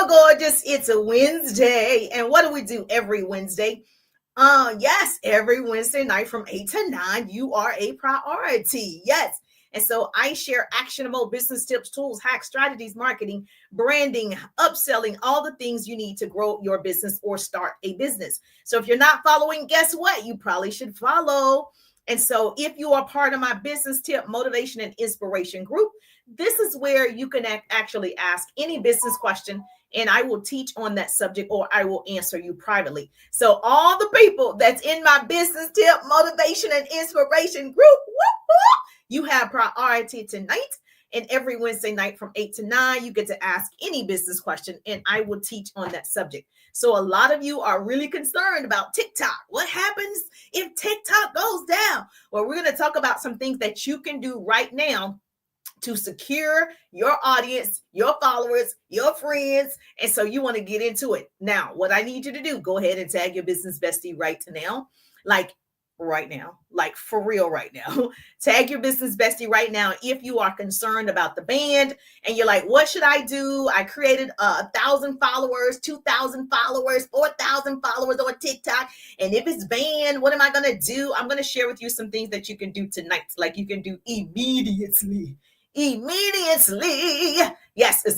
gorgeous. It's a Wednesday. And what do we do every Wednesday? Yes, every Wednesday night from 8 to 9, you are a priority. Yes. And so I share actionable business tips, tools, hacks, strategies, marketing, branding, upselling, all the things you need to grow your business or start a business. So if you're not following, guess what? You probably should follow. And so if you are part of my business tip, motivation, and inspiration group, this is where you can actually ask any business question and I will teach on that subject or I will answer you privately. So all the people that's in my business tip, motivation, and inspiration group, you have priority tonight. And every Wednesday night from 8 to 9, you get to ask any business question and I will teach on that subject. So a lot of you are really concerned about TikTok. What happens if TikTok goes down? Well, we're going to talk about some things that you can do right now to secure your audience, your followers, your friends. And so you want to get into it. Now, what I need you to do, go ahead and tag your business bestie right now. Like for real right now. Tag your business bestie right now if you are concerned about the band and you're like, what should I do? I created 1,000 followers, 2,000 followers, 4,000 followers on TikTok. And if it's banned, what am I going to do? I'm going to share with you some things that you can do tonight, like you can do immediately. Yes.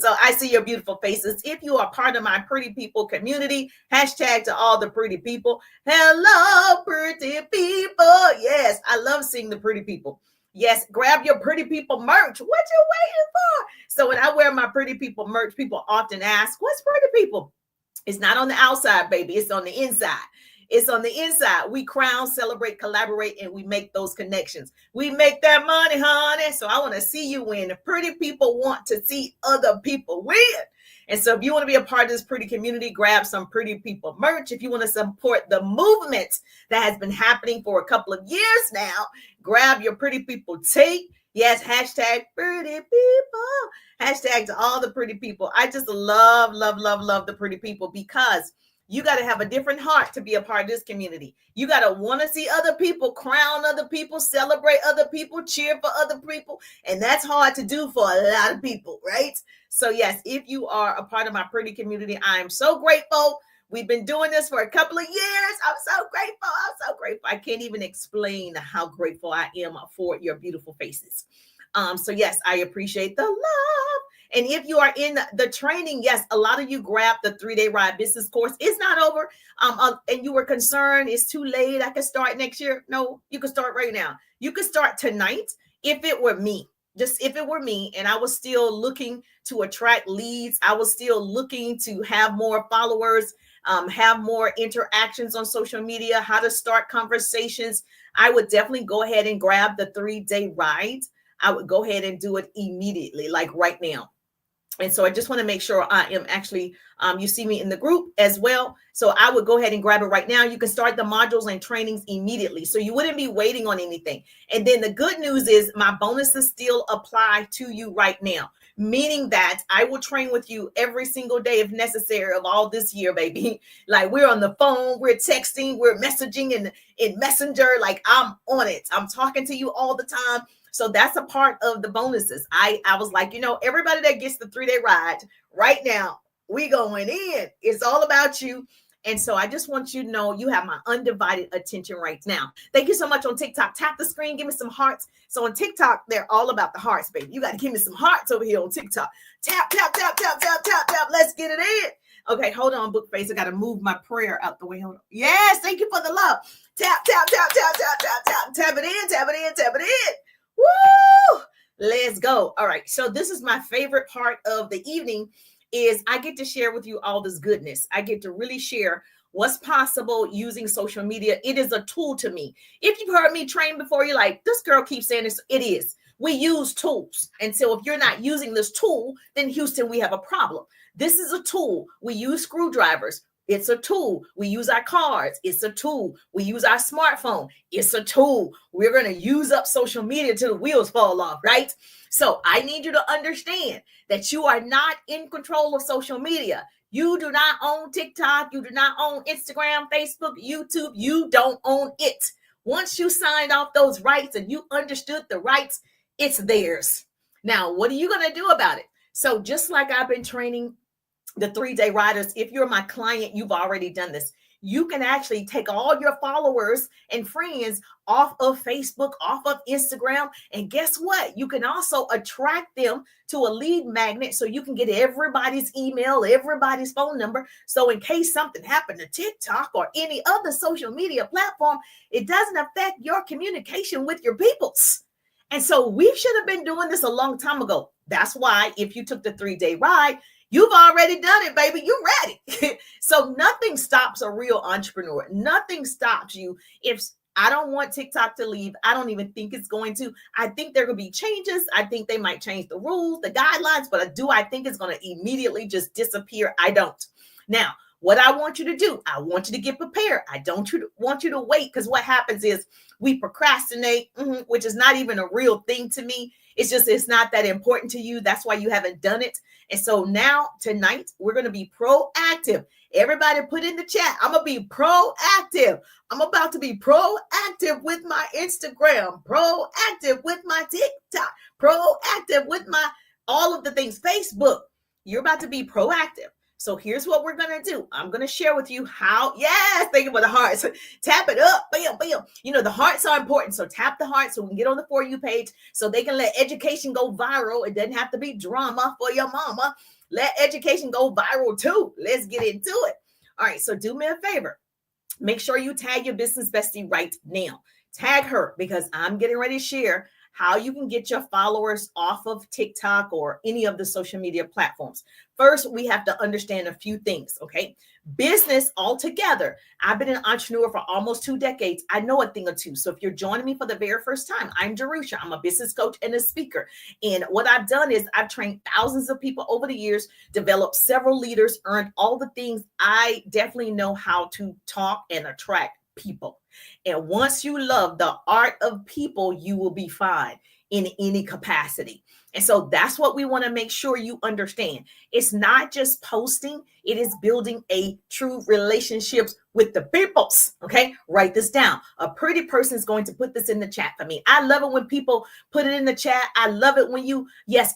So I see your beautiful faces. If you are part of my pretty people community, hashtag to all the pretty people. Hello, pretty people. Yes. I love seeing the pretty people. Yes. Grab your pretty people merch. What you waiting for? So when I wear my pretty people merch, people often ask, what's pretty people? It's not on the outside, baby. It's on the inside. It's on the inside. We crown, celebrate, collaborate, and we make those connections. We make that money, honey. So I want to see you win. The pretty people want to see other people win. And so if you want to be a part of this pretty community, grab some pretty people merch. If you want to support the movement that has been happening for a couple of years now, grab your pretty people tape. Yes, hashtag pretty people. Hashtag to all the pretty people. I just love the pretty people because you got to have a different heart to be a part of this community. You got to want to see other people, crown other people, celebrate other people, cheer for other people. And that's hard to do for a lot of people, right? So yes, if you are a part of my pretty community, I am so grateful. We've been doing this for a couple of years. I'm so grateful. I can't even explain how grateful I am for your beautiful faces. So yes, I appreciate the love. And if you are in the training, yes, a lot of you grabbed the 3-day ride business course. It's not over. And you were concerned it's too late. I can start next year. No, you can start right now. You can start tonight if it were me. Just if it were me and I was still looking to attract leads, I was still looking to have more followers, have more interactions on social media, how to start conversations, I would definitely go ahead and grab the 3-day ride. I would go ahead and do it immediately, like right now. And so I just want to make sure I am actually, you see me in the group as well. So I would go ahead and grab it right now. You can start the modules and trainings immediately. So you wouldn't be waiting on anything. And then the good news is my bonuses still apply to you right now, meaning that I will train with you every single day if necessary of all this year, baby. Like we're on the phone, we're texting, we're messaging in Messenger. Like I'm on it. I'm talking to you all the time. So that's a part of the bonuses. I was like, everybody that gets the 3-day ride right now, we going in. It's all about you. And so I just want you to know you have my undivided attention right now. Thank you so much on TikTok. Tap the screen. Give me some hearts. So on TikTok, they're all about the hearts, baby. You got to give me some hearts over here on TikTok. Tap, tap, tap, tap, tap, tap, tap. Let's get it in. Okay, hold on, Bookface. I got to move my prayer out the way. Hold on. Yes, thank you for the love. Tap, tap, tap, tap, tap, tap, tap. Tap it in, tap it in, tap it in. Woo! Let's go. All right. So this is my favorite part of the evening is I get to share with you all this goodness. I get to really share what's possible using social media. It is a tool to me. If you've heard me train before, you're like, this girl keeps saying this. It is. We use tools. And so if you're not using this tool, then Houston, we have a problem. This is a tool. We use screwdrivers. It's a tool. We use our cards. It's a tool. We use our smartphone. It's a tool. We're going to use up social media till the wheels fall off, right? So I need you to understand that you are not in control of social media. You do not own TikTok. You do not own Instagram, Facebook, YouTube. You don't own it. Once you signed off those rights and you understood the rights, it's theirs. Now, what are you going to do about it? So just like I've been training the 3-day riders, if you're my client, you've already done this. You can actually take all your followers and friends off of Facebook, off of Instagram. And guess what? You can also attract them to a lead magnet so you can get everybody's email, everybody's phone number. So in case something happened to TikTok or any other social media platform, it doesn't affect your communication with your peoples. And so we should have been doing this a long time ago. That's why if you took the 3-day ride, you've already done it, baby. You're ready. So nothing stops a real entrepreneur. Nothing stops you. If I don't want TikTok to leave, I don't even think it's going to. I think there will be changes. I think they might change the rules, the guidelines, but do I think it's going to immediately just disappear? I don't. Now, what I want you to do, I want you to get prepared. I don't want you to wait, because what happens is we procrastinate, which is not even a real thing to me. It's not that important to you. That's why you haven't done it. And so now tonight, we're going to be proactive. Everybody put in the chat, I'm going to be proactive. I'm about to be proactive with my Instagram, proactive with my TikTok, proactive with my all of the things, Facebook. You're about to be proactive. So here's what we're going to do. I'm going to share with you how, yes, thank you for the hearts. Tap it up, bam, bam. You know, the hearts are important. So tap the heart so we can get on the For You page so they can let education go viral. It doesn't have to be drama for your mama. Let education go viral too. Let's get into it. All right, so do me a favor. Make sure you tag your business bestie right now. Tag her, because I'm getting ready to share how you can get your followers off of TikTok or any of the social media platforms. First, we have to understand a few things, okay? Business altogether. I've been an entrepreneur for almost 2 decades. I know a thing or two. So if you're joining me for the very first time, I'm Jerusha. I'm a business coach and a speaker. And what I've done is I've trained thousands of people over the years, developed several leaders, earned all the things. I definitely know how to talk and attract people. And once you love the art of people, you will be fine in any capacity. And so that's what we want to make sure you understand. It's not just posting, it is building a true relationships with the peoples. Okay, write this down. A pretty person is going to put this in the chat for me. I love it when people put it in the chat. I love it when you,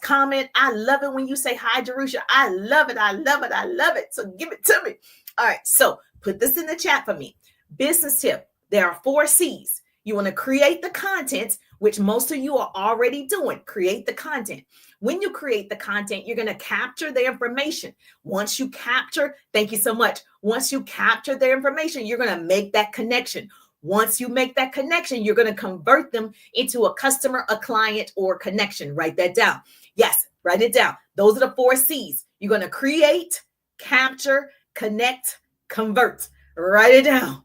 comment. I love it when you say hi, Jerusha. I love it. I love it. I love it. So give it to me. All right, so put this in the chat for me. Business tip. There are 4 C's. You want to create the content, which most of you are already doing. Create the content. When you create the content, you're going to capture the information. Once you capture, thank you so much. Once you capture their information, you're going to make that connection. Once you make that connection, you're going to convert them into a customer, a client, or a connection. Write that down. Yes, write it down. Those are the 4 C's. You're going to create, capture, connect, convert. Write it down.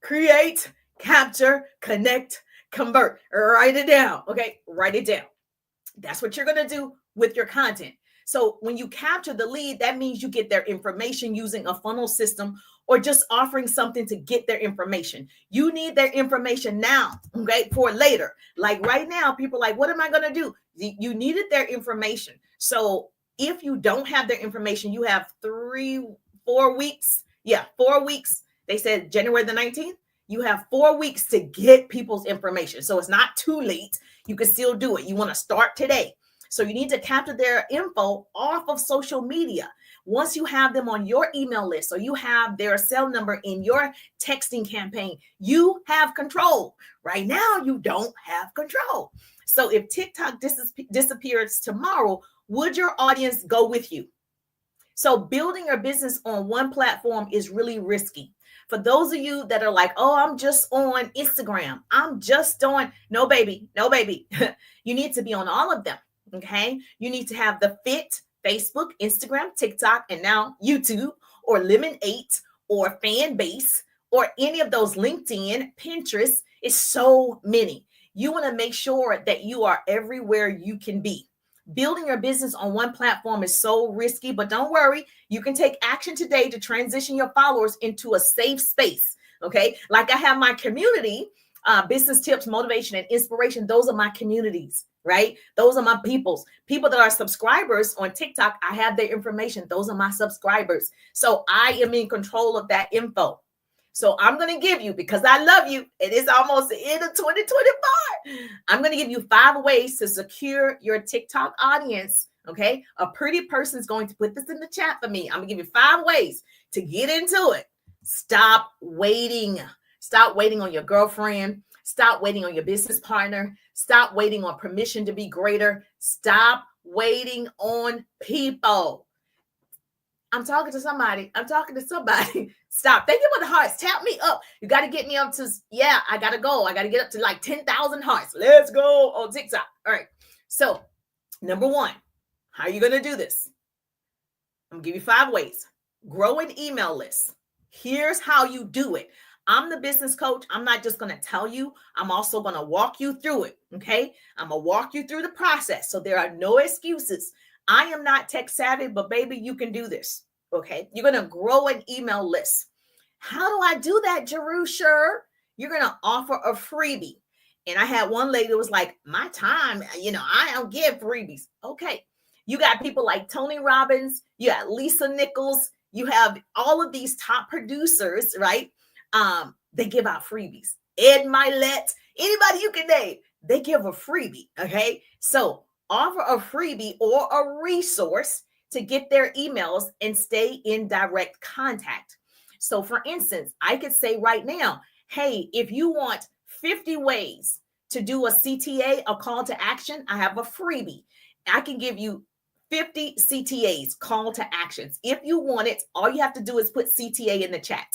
Create, capture, connect, convert. Write it down. Okay, write it down. That's what you're going to do with your content. So when you capture the lead, that means you get their information using a funnel system or just offering something to get their information. You need their information now, okay, for later. Like right now, people are like, what am I going to do? You needed their information. So if you don't have their information, you have 4 weeks. Yeah, 4 weeks. They said January the 19th. You have 4 weeks to get people's information. So it's not too late. You can still do it. You want to start today. So you need to capture their info off of social media. Once you have them on your email list or you have their cell number in your texting campaign, you have control. Right now, you don't have control. So if TikTok disappears tomorrow, would your audience go with you? So building your business on one platform is really risky. For those of you that are like, oh, I'm just on Instagram. I'm just on, no, baby. You need to be on all of them, okay? You need to have the fit, Facebook, Instagram, TikTok, and now YouTube or Lemon8 or Fanbase or any of those, LinkedIn, Pinterest. It's so many. You want to make sure that you are everywhere you can be. Building your business on one platform is so risky, but don't worry. You can take action today to transition your followers into a safe space, okay? Like I have my community, business tips, motivation, and inspiration. Those are my communities, right? Those are my people that are subscribers on TikTok. I have their information. Those are my subscribers. So I am in control of that info. So I'm going to give you, because I love you, it is almost the end of 2024. I'm going to give you 5 ways to secure your TikTok audience, Okay. A pretty person is going to put this in the chat for me. I'm going to give you 5 ways to get into it. Stop waiting. Stop waiting on your girlfriend. Stop waiting on your business partner. Stop waiting on permission to be greater. Stop waiting on people. I'm talking to somebody. Stop. Thank you for the hearts. Tap me up. You got to get me up to, I got to go. I got to get up to like 10,000 hearts. Let's go on TikTok. All right. So, number 1, how are you going to do this? I'm going to give you 5 ways. Grow an email list. Here's how you do it. I'm the business coach. I'm not just going to tell you. I'm also going to walk you through it. Okay. I'm going to walk you through the process. So there are no excuses. I am not tech savvy, but baby, you can do this. Okay. You're going to grow an email list. How do I do that, Jerusha? You're going to offer a freebie. And I had one lady that was like, my time, I don't give freebies. Okay. You got people like Tony Robbins. You got Lisa Nichols. You have all of these top producers, right? They give out freebies. Ed Milet, anybody you can name, they give a freebie. Okay. So offer a freebie or a resource to get their emails and stay in direct contact. So for instance, I could say right now, hey, if you want 50 ways to do a CTA, a call to action, I have a freebie. I can give you 50 CTAs, call to actions. If you want it, all you have to do is put CTA in the chat.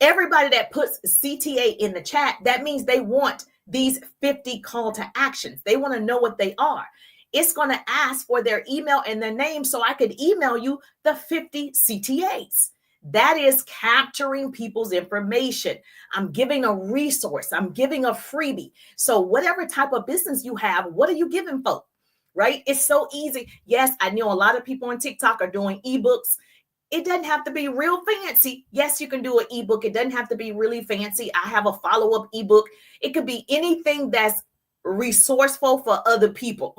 Everybody that puts CTA in the chat, that means they want these 50 call to actions. They want to know what they are. It's going to ask for their email and their name so I could email you the 50 CTAs. That is capturing people's information. I'm giving a resource. I'm giving a freebie. So whatever type of business you have, what are you giving folk? Right? It's so easy. Yes, I know a lot of people on TikTok are doing ebooks. It doesn't have to be real fancy. Yes, you can do an ebook. It doesn't have to be really fancy. I have a follow-up ebook. It could be anything that's resourceful for other people.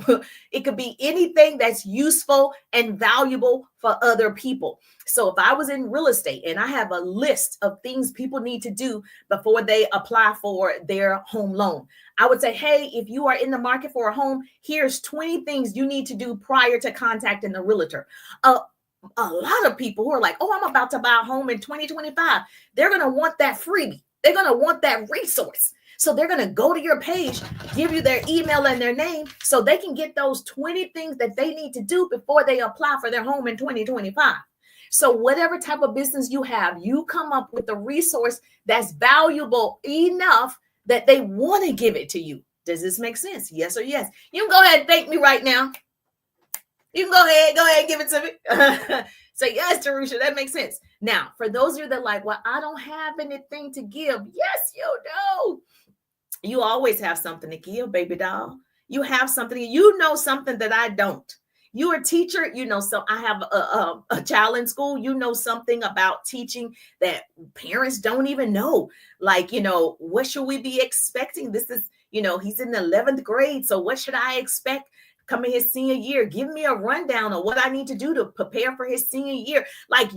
It could be anything that's useful and valuable for other people. So if I was in real estate and I have a list of things people need to do before they apply for their home loan, I would say, hey, if you are in the market for a home, here's 20 things you need to do prior to contacting the realtor. A lot of people who are like, oh, I'm about to buy a home in 2025. They're going to want that freebie. They're going to want that resource. So they're going to go to your page, give you their email and their name so they can get those 20 things that they need to do before they apply for their home in 2025. So whatever type of business you have, you come up with a resource that's valuable enough that they want to give it to you. Does this make sense? Yes or yes? You can go ahead and thank me right now. You can go ahead and give it to me. Say, yes, Jerusha, that makes sense. Now, for those of you that are like, well, I don't have anything to give. Yes, you do. You always have something to give, baby doll. You have something, you know something that I don't. You're a teacher, so I have a child in school, something about teaching that parents don't even know. Like, what should we be expecting? This is, he's in the 11th grade. So what should I expect coming his senior year? Give me a rundown of what I need to do to prepare for his senior year. Like,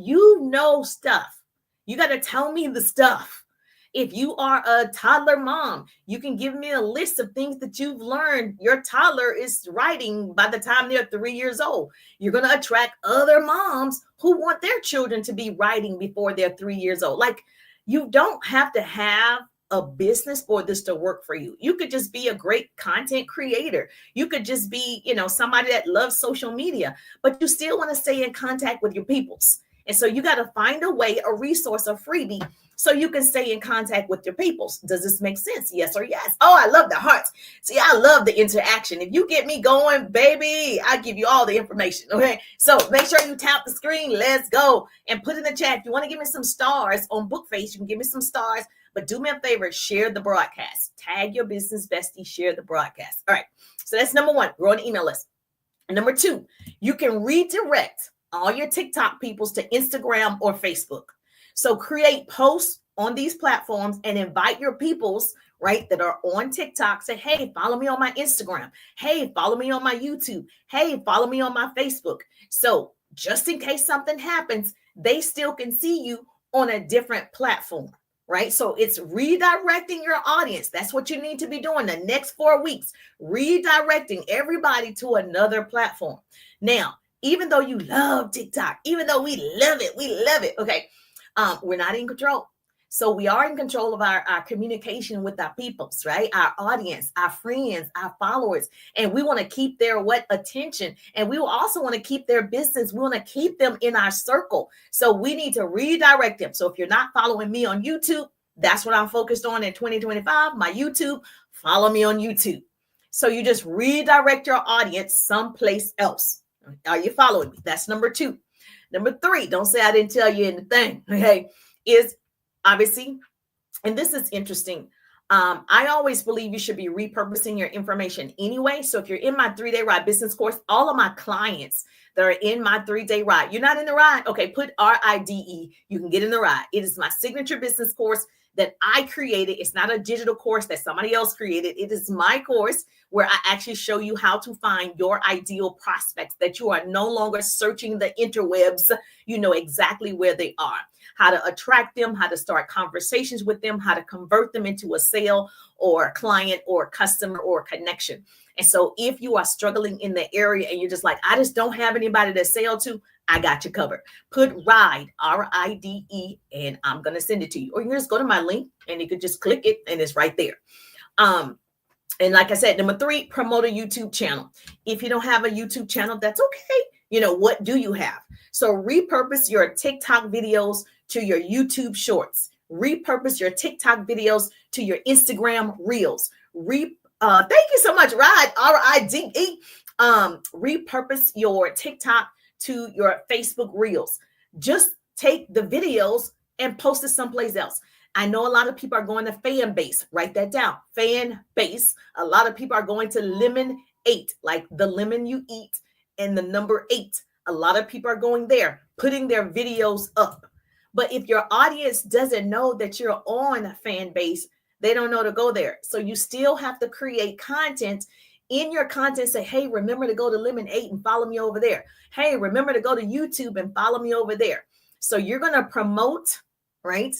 stuff. You got to tell me the stuff. If you are a toddler mom, you can give me a list of things that you've learned your toddler is writing by the time they're 3 years old. You're going to attract other moms who want their children to be writing before they're 3 years old. Like, you don't have to have a business for this to work for you. You could just be a great content creator. You could just be, somebody that loves social media, but you still want to stay in contact with your peoples. And so you got to find a way, a resource, a freebie, so you can stay in contact with your peoples. Does this make sense? Yes or yes? Oh, I love the hearts. See, I love the interaction. If you get me going, baby, I give you all the information. Okay. So make sure you tap the screen. Let's go. And put in the chat. If you want to give me some stars on Bookface, you can give me some stars. But do me a favor, share the broadcast. Tag your business bestie, share the broadcast. All right. So that's number 1, grow an email list. Number 2, you can redirect all your TikTok peoples to Instagram or Facebook. So create posts on these platforms and invite your peoples, right, that are on TikTok. Say, hey, follow me on my Instagram. Hey, follow me on my YouTube. Hey, follow me on my Facebook. So just in case something happens, they still can see you on a different platform. right? So it's redirecting your audience. That's what you need to be doing the next 4 weeks, redirecting everybody to another platform. Now, even though you love TikTok, even though we love it, okay, we're not in control. So we are in control of our communication with our peoples, right? Our audience, our friends, our followers. And we want to keep their attention. And we will also want to keep their business. We want to keep them in our circle. So we need to redirect them. So if you're not following me on YouTube, that's what I'm focused on in 2025, my YouTube. Follow me on YouTube. So you just redirect your audience someplace else. Are you following me? That's number 2. Number 3, don't say I didn't tell you anything, okay, is obviously, and this is interesting. I always believe you should be repurposing your information anyway. So if you're in my 3-day ride business course, all of my clients that are in my 3-day ride, you're not in the ride. Okay, put RIDE. You can get in the ride. It is my signature business course that I created. It's not a digital course that somebody else created. It is my course where I actually show you how to find your ideal prospects, that you are no longer searching the interwebs. You know exactly where they are, how to attract them, how to start conversations with them, how to convert them into a sale or a client or a customer or a connection. And so if you are struggling in the area and you're just like, I just don't have anybody to sell to, I got you covered. Put RIDE, RIDE, and I'm going to send it to you. Or you can just go to my link and you could just click it and it's right there. And like I said, number 3, promote a YouTube channel. If you don't have a YouTube channel, that's okay. You know, what do you have? So repurpose your TikTok videos to your YouTube shorts. Repurpose your TikTok videos to your Instagram reels. Thank you so much, RIDE, RIDE. Repurpose your TikTok to your Facebook reels. Just take the videos and post it someplace else. I know a lot of people are going to Fanbase. Write that down. Fanbase. A lot of people are going to Lemon8, like the lemon you eat and the number 8. A lot of people are going there, putting their videos up. But if your audience doesn't know that you're on Fanbase, they don't know to go there. So you still have to create content. In your content, say, hey, remember to go to Lemon8 and follow me over there. Hey, remember to go to YouTube and follow me over there. So you're going to promote, right,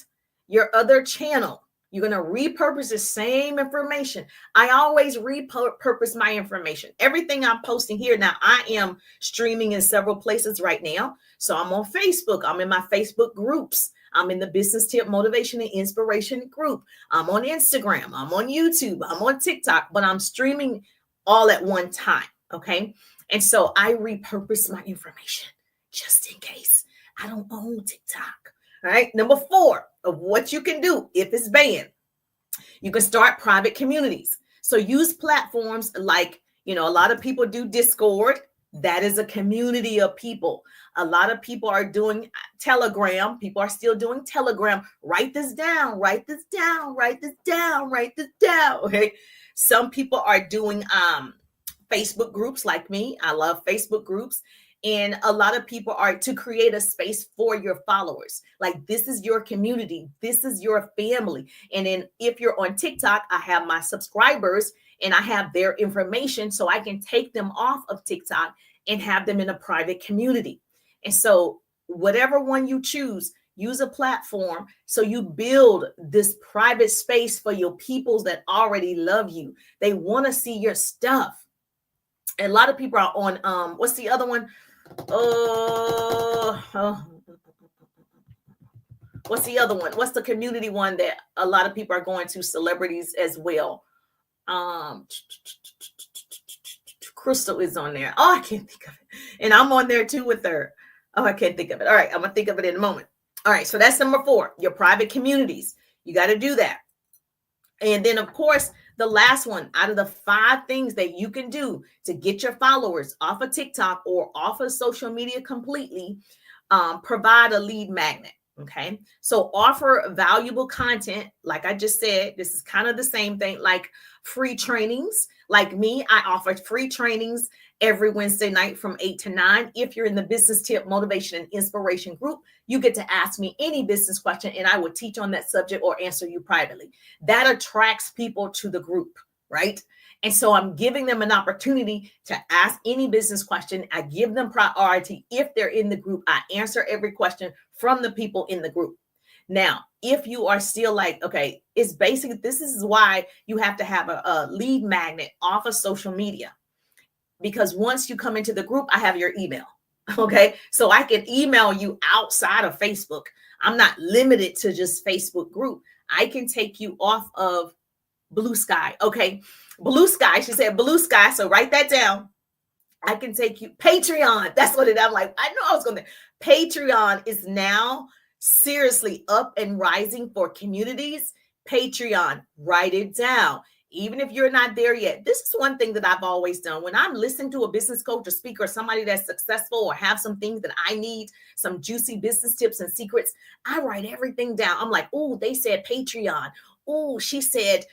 your other channel. You're going to repurpose the same information. I always repurpose my information. Everything I'm posting here now, I am streaming in several places right now. So I'm on Facebook. I'm in my Facebook groups. I'm in the Business Tip Motivation and Inspiration group. I'm on Instagram. I'm on YouTube. I'm on TikTok, but I'm streaming all at one time. Okay. And so I repurpose my information just in case. I don't own TikTok. All right. Number 4 of what you can do if it's banned. You can start private communities. So use platforms like, a lot of people do Discord. That is a community of people. A lot of people are doing Telegram. People are still doing Telegram. Write this down, write this down, write this down, write this down. Okay. Some people are doing Facebook groups like me. I love Facebook groups. And a lot of people are to create a space for your followers. Like, this is your community. This is your family. And then if you're on TikTok, I have my subscribers and I have their information so I can take them off of TikTok and have them in a private community. And so whatever one you choose, use a platform so you build this private space for your peoples that already love you. They want to see your stuff. And a lot of people are on, what's the other one? What's the other one? What's the community one that a lot of people are going to? Celebrities as well. Crystal is on there. Oh, I can't think of it. And I'm on there too with her. Oh, I can't think of it. All right, I'm gonna think of it in a moment. All right, so that's number 4, your private communities. You got to do that. And then, of course, the last one out of the 5 things that you can do to get your followers off of TikTok or off of social media completely, provide a lead magnet. Okay. So offer valuable content. Like I just said, this is kind of the same thing, like free trainings. Like me, I offer free trainings every Wednesday night from 8 to 9. If you're in the Business Tip Motivation and Inspiration group, you get to ask me any business question and I will teach on that subject or answer you privately. That attracts people to the group, right? And so I'm giving them an opportunity to ask any business question. I give them priority if they're in the group. I answer every question from the people in the group. Now, if you are still like, okay, it's basically, this is why you have to have a lead magnet off of social media. Because once you come into the group, I have your email. Okay. So I can email you outside of Facebook. I'm not limited to just Facebook group. I can take you off of Blue Sky. Okay. Blue Sky. She said Blue Sky. So write that down. I can take you Patreon. That's what it. I'm like, I know I was going to. Patreon is now seriously up and rising for communities. Patreon, write it down. Even if you're not there yet, this is one thing that I've always done. When I'm listening to a business coach or speaker, or somebody that's successful or have some things that I need, some juicy business tips and secrets, I write everything down. I'm like, oh, they said Patreon. Oh, she said,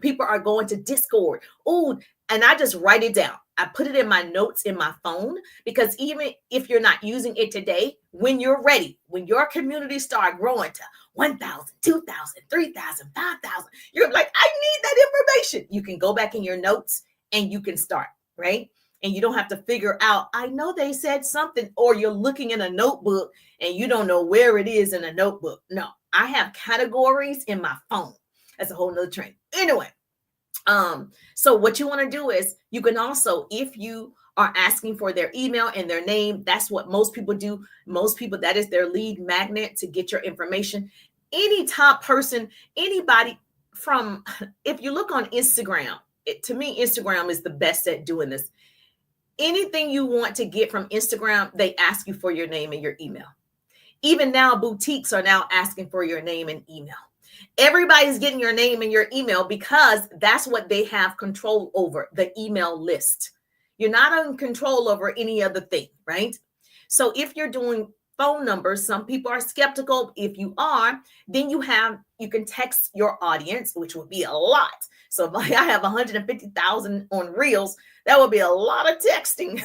people are going to Discord. Oh, and I just write it down. I put it in my notes in my phone, because even if you're not using it today, when you're ready, when your community start growing to 1,000, 2,000, 3,000, 5,000, you're like, I need that information. You can go back in your notes and you can start, right? And you don't have to figure out, I know they said something, or you're looking in a notebook and you don't know where it is in a notebook. No, I have categories in my phone. That's a whole nother trend. Anyway, so what you want to do is you can also, if you are asking for their email and their name, that's what most people do. Most people, that is their lead magnet to get your information. Any top person, anybody from, if you look on Instagram, to me, Instagram is the best at doing this. Anything you want to get from Instagram, they ask you for your name and your email. Even now, boutiques are now asking for your name and email. Everybody's getting your name and your email because that's what they have control over, the email list. You're not in control over any other thing, right? So if you're doing phone numbers, some people are skeptical. If you are, then you can text your audience, which would be a lot. So if I have 150,000 on Reels, that would be a lot of texting.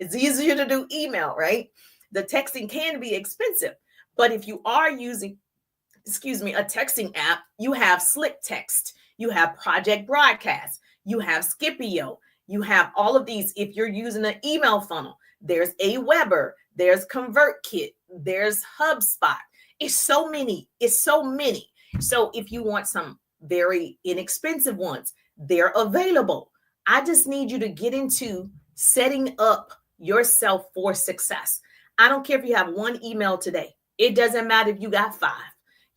It's easier to do email, right? The texting can be expensive, but if you are using a texting app, you have Slick Text, you have Project Broadcast, you have Skipio, you have all of these. If you're using an email funnel, there's Aweber, there's ConvertKit, there's HubSpot. It's so many. So if you want some very inexpensive ones, they're available. I just need you to get into setting up yourself for success. I don't care if you have one email today. It doesn't matter if you got 5.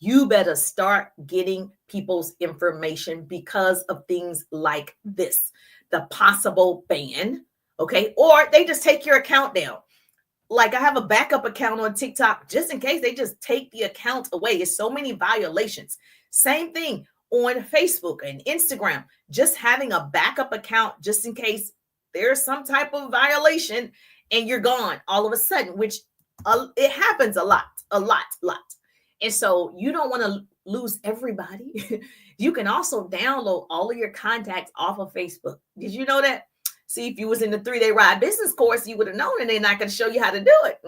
You better start getting people's information because of things like this, the possible ban, okay? Or they just take your account down. Like I have a backup account on TikTok just in case they just take the account away. It's so many violations. Same thing on Facebook and Instagram, just having a backup account just in case there's some type of violation and you're gone all of a sudden, which it happens a lot. And so you don't want to lose everybody. You can also download all of your contacts off of Facebook. Did you know that? See, if you was in the 3-day ride business course, you would have known, and they're not going to show you how to do it.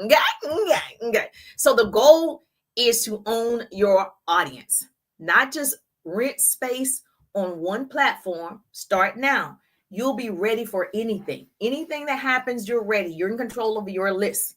Okay. So the goal is to own your audience, not just rent space on one platform. Start now. You'll be ready for anything. Anything that happens, you're ready. You're in control of your list.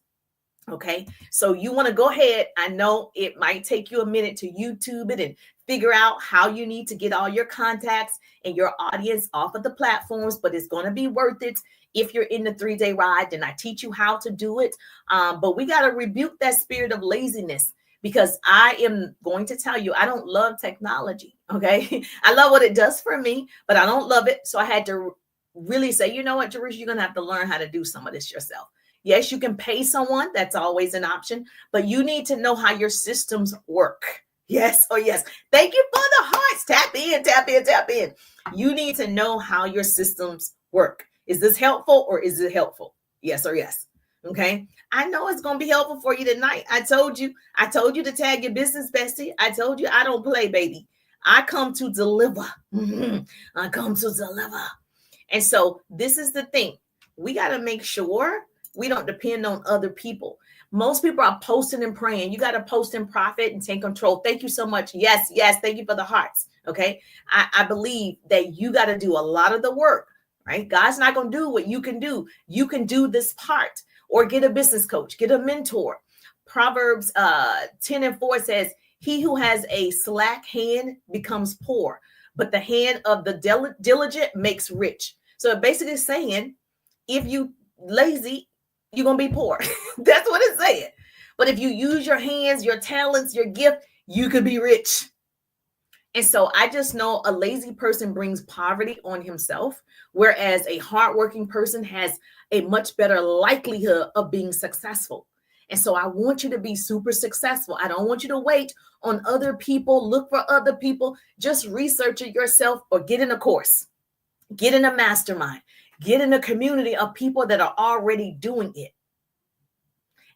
Okay, so you want to go ahead. I know it might take you a minute to YouTube it and figure out how you need to get all your contacts and your audience off of the platforms, but it's going to be worth it. If you're in the 3-day ride, then I teach you how to do it. But we got to rebuke that spirit of laziness, because I am going to tell you, I don't love technology. Okay, I love what it does for me, but I don't love it. So I had to really say, you know what, Jerusha, you're going to have to learn how to do some of this yourself. Yes, you can pay someone. That's always an option, but you need to know how your systems work. Yes. Oh, yes. Thank you for the hearts. Tap in. You need to know how your systems work. Is this helpful or is it helpful? Yes or yes. Okay. I know it's going to be helpful for you tonight. I told you to tag your business bestie. I told you I don't play, baby. I come to deliver. I come to deliver. And so this is the thing. We got to make sure we don't depend on other people. Most people are posting and praying. You got to post and profit and take control. Thank you so much. Yes. Thank you for the hearts. Okay. I believe that you got to do a lot of the work, right? God's not going to do what you can do. You can do this part, or get a business coach, get a mentor. Proverbs 10:4 says, he who has a slack hand becomes poor, but the hand of the diligent makes rich. So it basically saying, if you lazy, you're going to be poor. That's what it's saying. But if you use your hands, your talents, your gift, you could be rich. And so I just know a lazy person brings poverty on himself, whereas a hardworking person has a much better likelihood of being successful. And so I want you to be super successful. I don't want you to wait on other people, look for other people. Just research it yourself or get in a course, get in a mastermind, get in a community of people that are already doing it.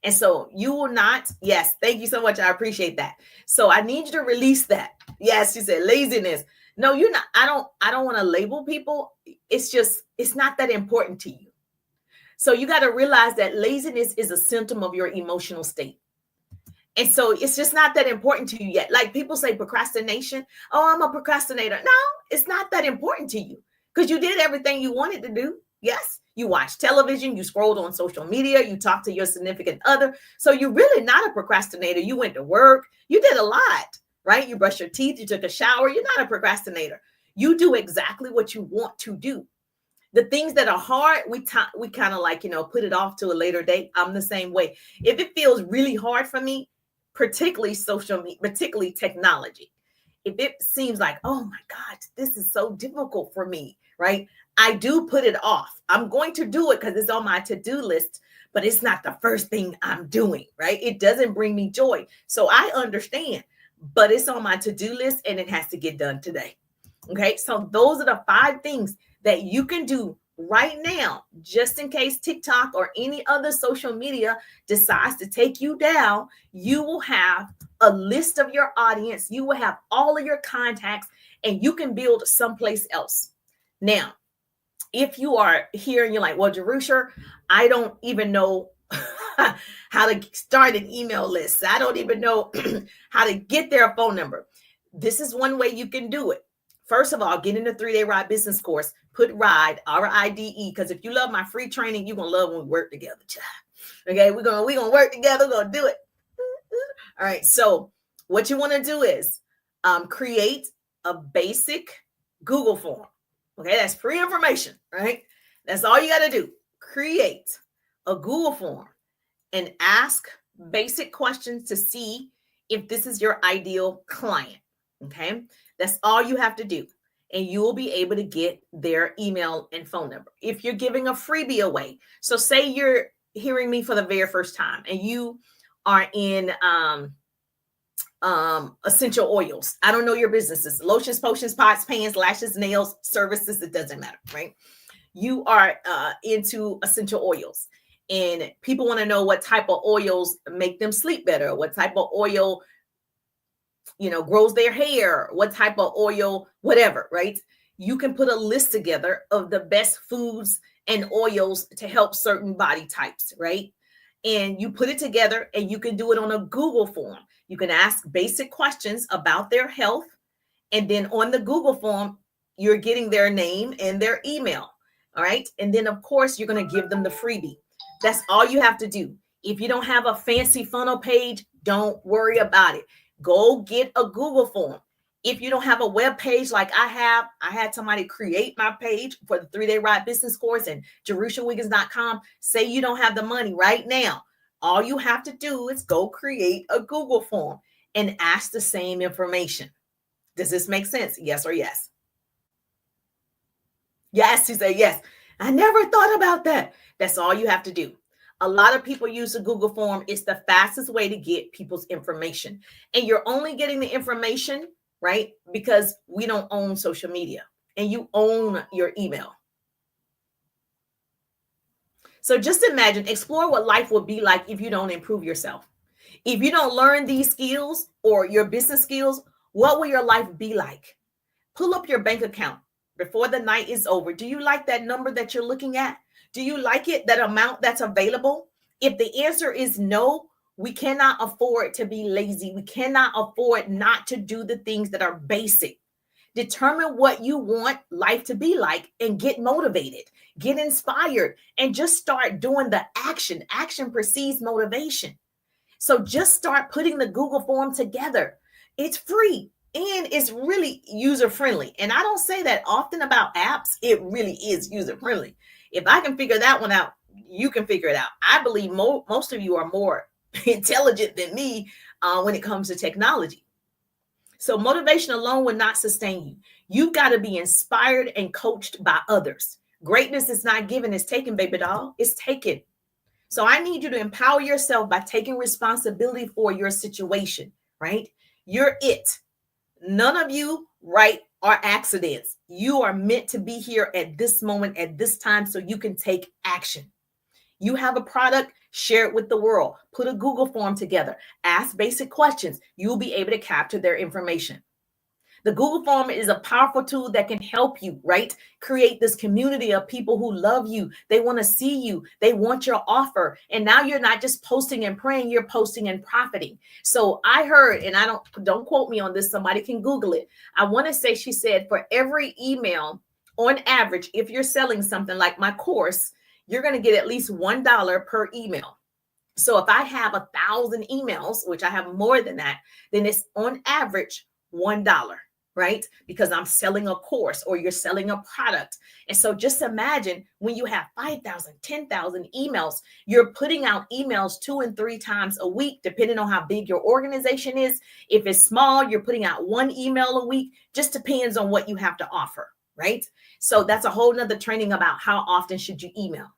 And so you will not, yes, thank you so much. I appreciate that. So I need you to release that. Yes, she said laziness. No, you're not. I don't want to label people. It's just, it's not that important to you. So you got to realize that laziness is a symptom of your emotional state. And so it's just not that important to you yet. Like people say procrastination. Oh, I'm a procrastinator. No, it's not that important to you because you did everything you wanted to do. Yes, you watched television, you scrolled on social media, you talked to your significant other. So you're really not a procrastinator. You went to work, you did a lot, right? You brushed your teeth, you took a shower. You're not a procrastinator. You do exactly what you want to do. The things that are hard, we kind of like, put it off to a later date. I'm the same way. If it feels really hard for me, particularly social media, particularly technology, if it seems like, oh my God, this is so difficult for me, right? I do put it off. I'm going to do it because it's on my to-do list, but it's not the first thing I'm doing, right? It doesn't bring me joy. So I understand, but it's on my to-do list and it has to get done today. Okay. So those are the 5 things that you can do right now, just in case TikTok or any other social media decides to take you down. You will have a list of your audience. You will have all of your contacts and you can build someplace else. Now, if you are here and you're like, well, Jerusha, I don't even know how to start an email list. I don't even know how to get their phone number. This is one way you can do it. First of all, get in the 3-day RIDE business course. Put RIDE, RIDE, because if you love my free training, you're going to love when we work together. Okay, we're gonna work together. We're going to do it. All right, so what you want to do is create a basic Google form. Okay, that's free information, right? That's all you got to do. Create a Google form and ask basic questions to see if this is your ideal client. Okay, that's all you have to do. And you will be able to get their email and phone number. If you're giving a freebie away, so say you're hearing me for the very first time and you are in essential oils. I don't know your businesses, lotions, potions, pots, pans, lashes, nails, services. It doesn't matter, right? You are into essential oils and people want to know what type of oils make them sleep better. What type of oil, grows their hair, what type of oil, whatever, right? You can put a list together of the best foods and oils to help certain body types, right? And you put it together and you can do it on a Google form. You can ask basic questions about their health. And then on the Google form, you're getting their name and their email. All right. And then, of course, you're going to give them the freebie. That's all you have to do. If you don't have a fancy funnel page, don't worry about it. Go get a Google form. If you don't have a web page like I had somebody create my page for the 3-day RIDE business course and JerushaWiggins.com. Say you don't have the money right now. All you have to do is go create a Google form and ask the same information. Does this make sense? Yes or yes? Yes, you say yes. I never thought about that. That's all you have to do. A lot of people use the Google form. It's the fastest way to get people's information. And you're only getting the information, right? Because we don't own social media and you own your email. So just imagine, explore what life would be like if you don't improve yourself. If you don't learn these skills or your business skills, what will your life be like? Pull up your bank account before the night is over. Do you like that number that you're looking at? Do you like it, that amount that's available? If the answer is no, we cannot afford to be lazy. We cannot afford not to do the things that are basic. Determine what you want life to be like and get motivated, get inspired, and just start doing the action. Action precedes motivation. So just start putting the Google form together. It's free and it's really user friendly. And I don't say that often about apps. It really is user friendly. If I can figure that one out, you can figure it out. I believe most of you are more intelligent than me when it comes to technology. So motivation alone will not sustain you. You've got to be inspired and coached by others. Greatness is not given, it's taken, baby doll. It's taken. So I need you to empower yourself by taking responsibility for your situation, right? You're it. None of you, right, are accidents. You are meant to be here at this moment, at this time, so you can take action. You have a product, share it with the world. Put a Google form together. Ask basic questions. You'll be able to capture their information. The Google form is a powerful tool that can help you, right? Create this community of people who love you. They want to see you. They want your offer. And now you're not just posting and praying, you're posting and profiting. So I heard, and don't quote me on this, somebody can Google it. I want to say she said for every email, on average, if you're selling something like my course, you're going to get at least $1 per email. So if I have 1,000 emails, which I have more than that, then it's on average $1. Right? Because I'm selling a course or you're selling a product. And so just imagine when you have 5,000, 10,000 emails, you're putting out emails 2 and 3 times a week, depending on how big your organization is. If it's small, you're putting out 1 email a week, just depends on what you have to offer, right? So that's a whole nother training about how often should you email.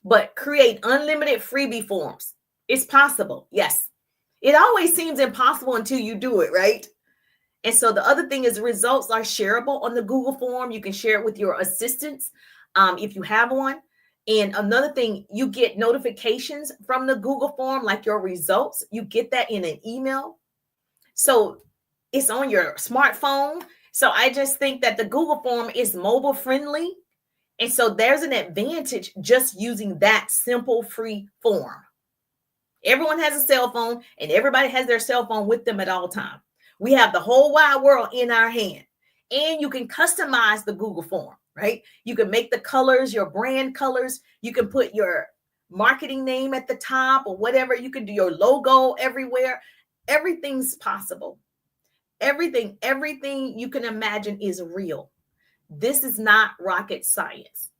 But create unlimited freebie forms. It's possible. Yes. It always seems impossible until you do it, right? And so the other thing is results are shareable on the Google form. You can share it with your assistants if you have one. And another thing, you get notifications from the Google form, like your results. You get that in an email. So it's on your smartphone. So I just think that the Google form is mobile friendly. And so there's an advantage just using that simple free form. Everyone has a cell phone and everybody has their cell phone with them at all times. We have the whole wide world in our hand, and you can customize the Google form, right? You can make the colors, your brand colors. You can put your marketing name at the top or whatever. You can do your logo everywhere. Everything's possible. Everything you can imagine is real. This is not rocket science.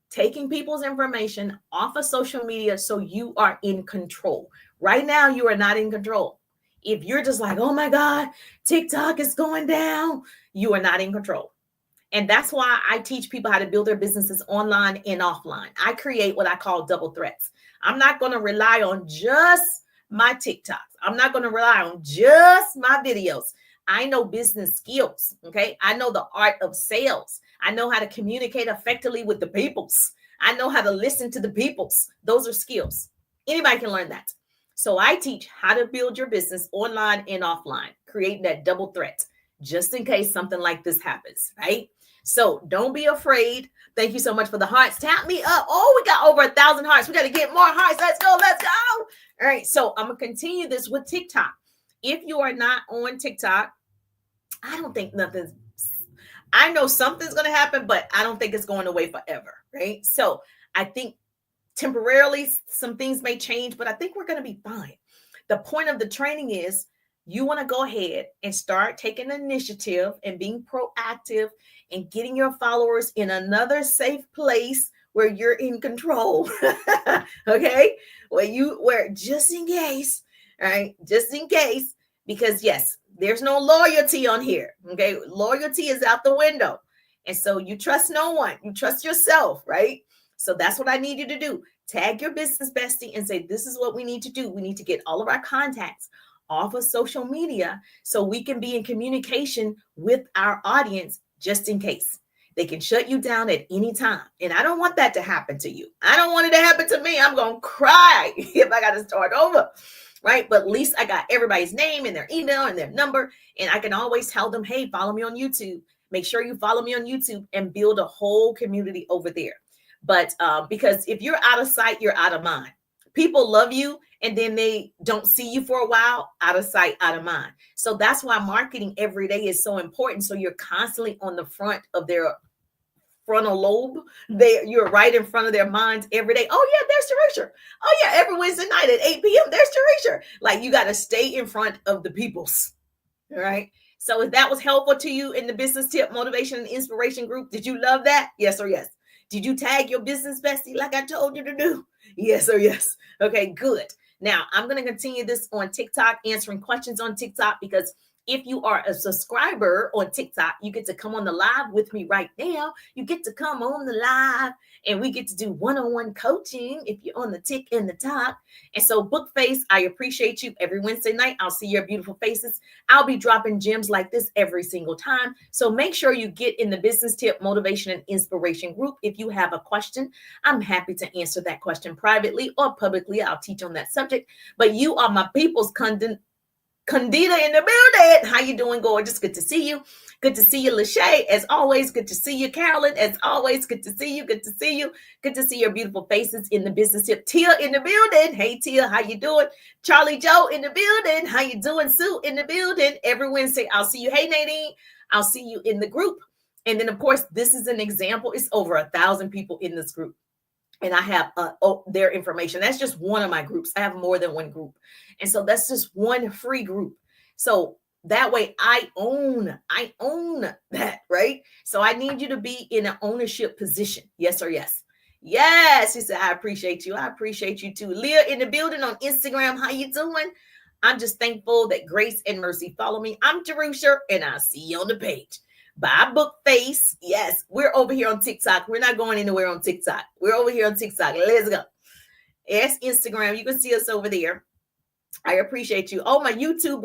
Taking people's information off of social media so you are in control. Right now, you are not in control. If you're just like, oh my God, TikTok is going down, you are not in control. And that's why I teach people how to build their businesses online and offline. I create what I call double threats. I'm not going to rely on just my TikToks. I'm not going to rely on just my videos. I know business skills. Okay. I know the art of sales. I know how to communicate effectively with the peoples. I know how to listen to the peoples. Those are skills. Anybody can learn that. So I teach how to build your business online and offline, creating that double threat, just in case something like this happens, right? So don't be afraid. Thank you so much for the hearts. Tap me up. Oh, we got over 1,000 hearts. We got to get more hearts. Let's go. Let's go. All right. So I'm going to continue this with TikTok. If you are not on TikTok, I don't think I know something's going to happen, but I don't think it's going away forever, right? So I think temporarily some things may change, but I think we're going to be fine. The point of the training is you want to go ahead and start taking initiative and being proactive and getting your followers in another safe place where you're in control. Okay? Where just in case, all right? Just in case, because yes, there's no loyalty on here. Okay? Loyalty is out the window. And so you trust no one. You trust yourself, right? So that's what I need you to do. Tag your business bestie and say, this is what we need to do. We need to get all of our contacts off of social media so we can be in communication with our audience just in case. They can shut you down at any time. And I don't want that to happen to you. I don't want it to happen to me. I'm going to cry if I got to start over, right? But at least I got everybody's name and their email and their number. And I can always tell them, hey, follow me on YouTube. Make sure you follow me on YouTube and build a whole community over there. But because if you're out of sight, you're out of mind. People love you and then they don't see you for a while, out of sight, out of mind. So that's why marketing every day is so important. So you're constantly on the front of their frontal lobe. You're right in front of their minds every day. Oh yeah, there's Teresa. Oh yeah, every Wednesday night at 8 p.m. there's Teresa. Like you got to stay in front of the peoples. All right. So if that was helpful to you in the business tip, motivation, and inspiration group, did you love that? Yes or yes? Did you tag your business bestie like I told you to do? Yes or yes? Okay, good. Now I'm going to continue this on TikTok, answering questions on TikTok, because if you are a subscriber on TikTok, you get to come on the live with me right now. You get to come on the live and we get to do one-on-one coaching if you're on the tick and the top. And so Bookface, I appreciate you. Every Wednesday night, I'll see your beautiful faces. I'll be dropping gems like this every single time. So make sure you get in the business tip, motivation, and inspiration group. If you have a question, I'm happy to answer that question privately or publicly. I'll teach on that subject. But you are my people's Condita in the building. How you doing, gorgeous? Good to see you. Good to see you, Lachey. As always, good to see you, Carolyn. As always, good to see you. Good to see you. Good to see your beautiful faces in the business tip. Tia in the building. Hey, Tia, how you doing? Charlie Joe in the building. How you doing? Sue in the building. Every Wednesday, I'll see you. Hey, Nadine, I'll see you in the group. And then, of course, this is an example. It's over 1,000 people in this group. And I have their information. That's just one of my groups. I have more than one group. And so that's just one free group. So that way I own that, right? So I need you to be in an ownership position. Yes or yes? Yes. She said, I appreciate you. I appreciate you too. Leah in the building on Instagram. How you doing? I'm just thankful that grace and mercy follow me. I'm Teresa, and I'll see you on the page. By Bookface. Yes, we're over here on TikTok. We're not going anywhere on TikTok. We're over here on TikTok. Let's go. Yes, Instagram. You can see us over there. I appreciate you. Oh, my YouTubers.